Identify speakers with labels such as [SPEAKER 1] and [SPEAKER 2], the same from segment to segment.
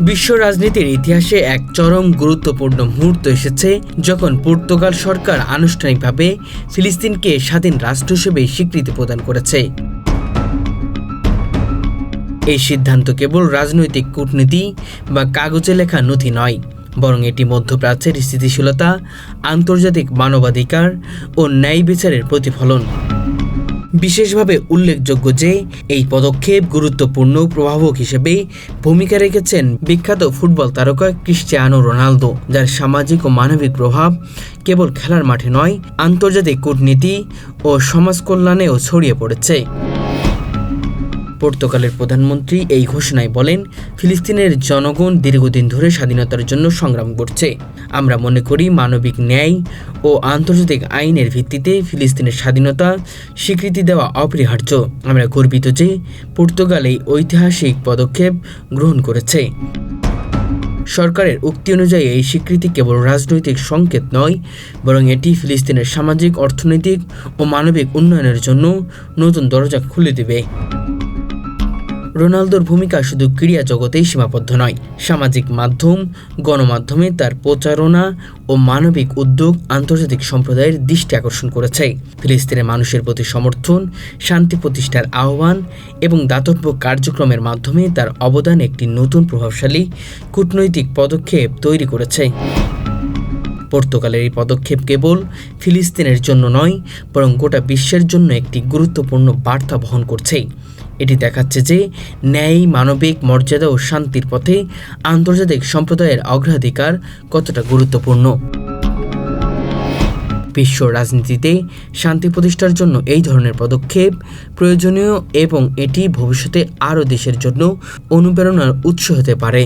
[SPEAKER 1] বিশ্ব রাজনীতির ইতিহাসে এক চরম গুরুত্বপূর্ণ মুহূর্ত এসেছে যখন পর্তুগাল সরকার আনুষ্ঠানিকভাবে ফিলিস্তিনকে স্বাধীন রাষ্ট্র হিসেবে স্বীকৃতি প্রদান করেছে। এই সিদ্ধান্ত কেবল রাজনৈতিক কূটনীতি বা কাগজে লেখা নথি নয়, বরং এটি মধ্যপ্রাচ্যের স্থিতিশীলতা, আন্তর্জাতিক মানবাধিকার ও ন্যায় বিচারের প্রতিফলন। বিশেষভাবে উল্লেখযোগ্য যে এই পদক্ষেপ গুরুত্বপূর্ণ প্রভাবক হিসেবে ভূমিকা রেখেছেন বিখ্যাত ফুটবল তারকা ক্রিস্টিয়ানো রোনালদো, যার সামাজিক ও মানবিক প্রভাব কেবল খেলার মাঠে নয়, আন্তর্জাতিক কূটনীতি ও সমাজ কল্যাণেও ছড়িয়ে পড়েছে। পর্তুগালের প্রধানমন্ত্রী এই ঘোষণায় বলেন, ফিলিস্তিনের জনগণ দীর্ঘদিন ধরে স্বাধীনতার জন্য সংগ্রাম করছে। আমরা মনে করি মানবিক ন্যায় ও আন্তর্জাতিক আইনের ভিত্তিতে ফিলিস্তিনের স্বাধীনতা স্বীকৃতি দেওয়া অপরিহার্য। আমরা গর্বিত যে পর্তুগাল এই ঐতিহাসিক পদক্ষেপ গ্রহণ করেছে। সরকারের উক্তি অনুযায়ী এই স্বীকৃতি কেবল রাজনৈতিক সংকেত নয়, বরং এটি ফিলিস্তিনের সামাজিক, অর্থনৈতিক ও মানবিক উন্নয়নের জন্য নতুন দরজা খুলে দেবে। রোনালদোর ভূমিকা শুধু ক্রীড়া জগতেই সীমাবদ্ধ নয়। সামাজিক মাধ্যম, গণমাধ্যমে তার প্রচারণা ও মানবিক উদ্যোগ আন্তর্জাতিক সম্প্রদায়ের দৃষ্টি আকর্ষণ করেছে। ফিলিস্তিনের মানুষের প্রতি সমর্থন, শান্তি প্রতিষ্ঠার আহ্বান এবং দাতব্য কার্যক্রমের মাধ্যমে তার অবদান একটি নতুন প্রভাবশালী কূটনৈতিক পদক্ষেপ তৈরি করেছে। পর্তুগালের এই পদক্ষেপ কেবল ফিলিস্তিনের জন্য নয়, বরং গোটা বিশ্বের জন্য একটি গুরুত্বপূর্ণ বার্তা বহন করছে। এটি দেখাচ্ছে যে ন্যায়, মানবিক মর্যাদা ও শান্তির পথে আন্তর্জাতিক সম্প্রদায়ের অগ্রাধিকার কতটা গুরুত্বপূর্ণ। বিশ্ব রাজনীতিতে শান্তি প্রতিষ্ঠার জন্য এই ধরনের পদক্ষেপ প্রয়োজনীয় এবং এটি ভবিষ্যতে আরও দেশের জন্য অনুপ্রেরণার উৎস হতে পারে।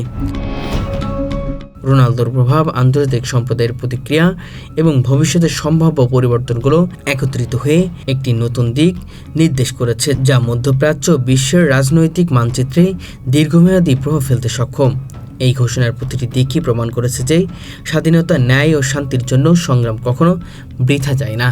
[SPEAKER 1] রোনালদোর প্রভাব, আন্তর্জাতিক সম্প্রদায়ের প্রতিক্রিয়া এবং ভবিষ্যতের সম্ভাব্য পরিবর্তনগুলো একত্রিত হয়ে একটি নতুন দিক নির্দেশ করেছে, যা মধ্যপ্রাচ্য বিশ্বের রাজনৈতিক মানচিত্রে দীর্ঘমেয়াদী প্রভাব ফেলতে সক্ষম। এই ঘোষণার প্রতিটি দিকই প্রমাণ করেছে যে স্বাধীনতা, ন্যায় ও শান্তির জন্য সংগ্রাম কখনো বৃথা যায় না।